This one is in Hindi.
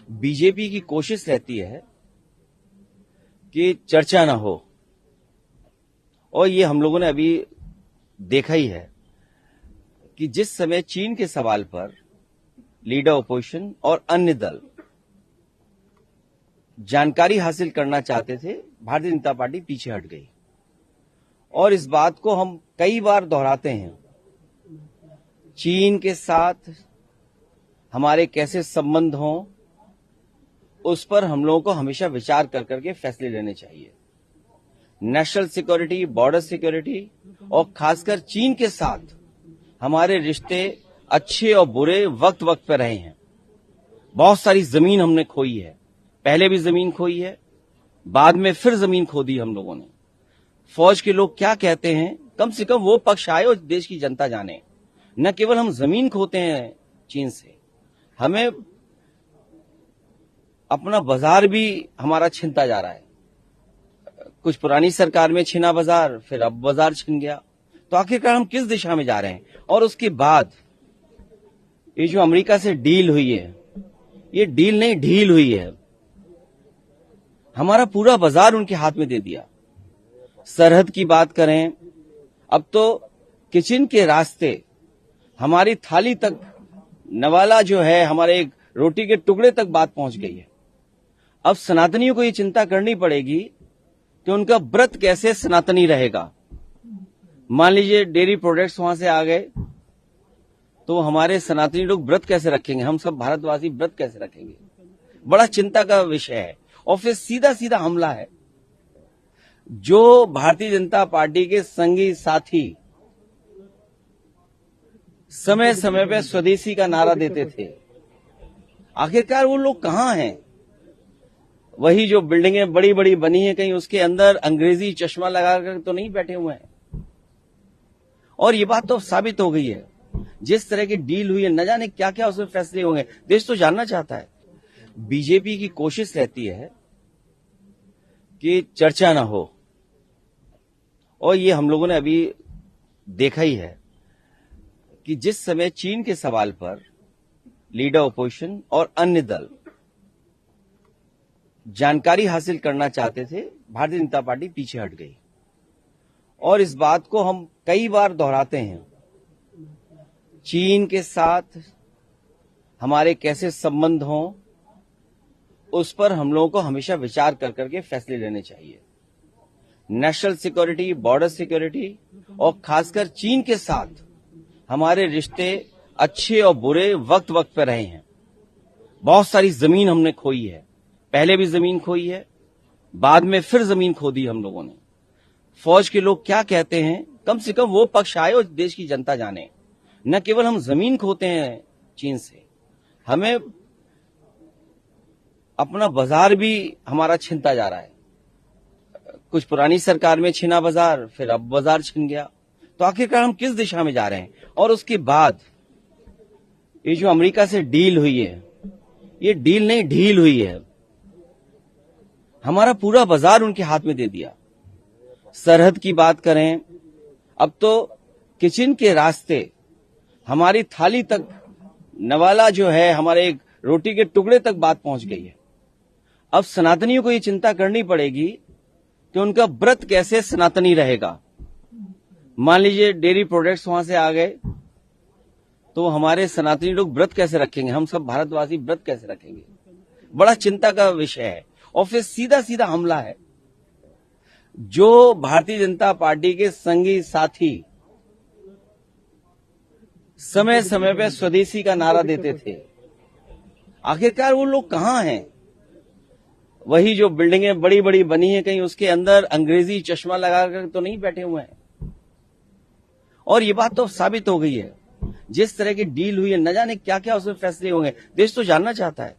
बीजेपी की कोशिश रहती है कि चर्चा ना हो, और ये हम लोगों ने अभी देखा ही है कि जिस समय चीन के सवाल पर लीडर ऑपोजिशन और अन्य दल जानकारी हासिल करना चाहते थे, भारतीय जनता पार्टी पीछे हट गई। और इस बात को हम कई बार दोहराते हैं, चीन के साथ हमारे कैसे संबंध हों, उस पर हम लोगों को हमेशा विचार कर करके फैसले लेने चाहिए। नेशनल सिक्योरिटी, बॉर्डर सिक्योरिटी और खासकर चीन के साथ हमारे रिश्ते अच्छे और बुरे वक्त वक्त पे रहे हैं। बहुत सारी जमीन हमने खोई है, पहले भी जमीन खोई है, बाद में फिर जमीन खो दी हम लोगों ने। फौज के लोग क्या कहते हैं, कम से कम वो पक्ष आए और देश की जनता जाने। न केवल हम जमीन खोते हैं चीन से, हमें अपना बाजार भी हमारा छिनता जा रहा है। कुछ पुरानी सरकार में छिना बाजार, फिर अब बाजार छिन गया। तो आखिरकार हम किस दिशा में जा रहे हैं? और उसके बाद ये जो अमेरिका से डील हुई है, ये डील नहीं ढील हुई है। हमारा पूरा बाजार उनके हाथ में दे दिया। सरहद की बात करें, अब तो किचन के रास्ते हमारी थाली तक, नवाला जो है हमारे एक रोटी के टुकड़े तक बात पहुंच गई है। अब सनातनियों को ये चिंता करनी पड़ेगी कि उनका व्रत कैसे सनातनी रहेगा। मान लीजिए डेयरी प्रोडक्ट्स वहां से आ गए, तो हमारे सनातनी लोग व्रत कैसे रखेंगे? हम सब भारतवासी व्रत कैसे रखेंगे? बड़ा चिंता का विषय है। और फिर सीधा सीधा हमला है। जो भारतीय जनता पार्टी के संगी साथी समय समय पे स्वदेशी का नारा देते थे, आखिरकार वो लोग कहां हैं? वही जो बिल्डिंगें बड़ी बड़ी बनी है, कहीं उसके अंदर अंग्रेजी चश्मा लगाकर तो नहीं बैठे हुए हैं। और ये बात तो साबित हो गई है, जिस तरह की डील हुई है, न जाने क्या क्या उसमें फैसले होंगे। देश तो जानना चाहता है। बीजेपी की कोशिश रहती है कि चर्चा ना हो, और ये हम लोगों ने अभी देखा ही है कि जिस समय चीन के सवाल पर लीडर ऑपोजिशन और अन्य दल जानकारी हासिल करना चाहते थे, भारतीय जनता पार्टी पीछे हट गई। और इस बात को हम कई बार दोहराते हैं, चीन के साथ हमारे कैसे संबंध हों, उस पर हम लोगों को हमेशा विचार कर करके फैसले लेने चाहिए। नेशनल सिक्योरिटी, बॉर्डर सिक्योरिटी और खासकर चीन के साथ हमारे रिश्ते अच्छे और बुरे वक्त वक्त पे रहे हैं। बहुत सारी जमीन हमने खोई है, पहले भी जमीन खोई है, बाद में फिर जमीन खो दी हम लोगों ने। फौज के लोग क्या कहते हैं, कम से कम वो पक्ष आए और देश की जनता जाने। न केवल हम जमीन खोते हैं चीन से, हमें अपना बाजार भी हमारा छिनता जा रहा है। कुछ पुरानी सरकार में छिना बाजार, फिर अब बाजार छिन गया। तो आखिरकार हम किस दिशा में जा रहे हैं? और उसके बाद ये जो अमेरिका से डील हुई है, ये डील नहीं ढील हुई है। हमारा पूरा बाजार उनके हाथ में दे दिया। सरहद की बात करें, अब तो किचन के रास्ते हमारी थाली तक, नवाला जो है हमारे एक रोटी के टुकड़े तक बात पहुंच गई है। अब सनातनियों को ये चिंता करनी पड़ेगी कि उनका व्रत कैसे सनातनी रहेगा। मान लीजिए डेयरी प्रोडक्ट्स वहां से आ गए, तो हमारे सनातनी लोग व्रत कैसे रखेंगे? हम सब भारतवासी व्रत कैसे रखेंगे? बड़ा चिंता का विषय है। और फिर सीधा सीधा हमला है। जो भारतीय जनता पार्टी के संगी साथी समय समय पे स्वदेशी का नारा देते थे, आखिरकार वो लोग कहां हैं? वही जो बिल्डिंगें बड़ी बड़ी बनी है, कहीं उसके अंदर अंग्रेजी चश्मा लगाकर तो नहीं बैठे हुए हैं। और ये बात तो साबित हो गई है, जिस तरह की डील हुई है, न जाने क्या क्या उसमें फैसले होंगे। देश तो जानना चाहता है।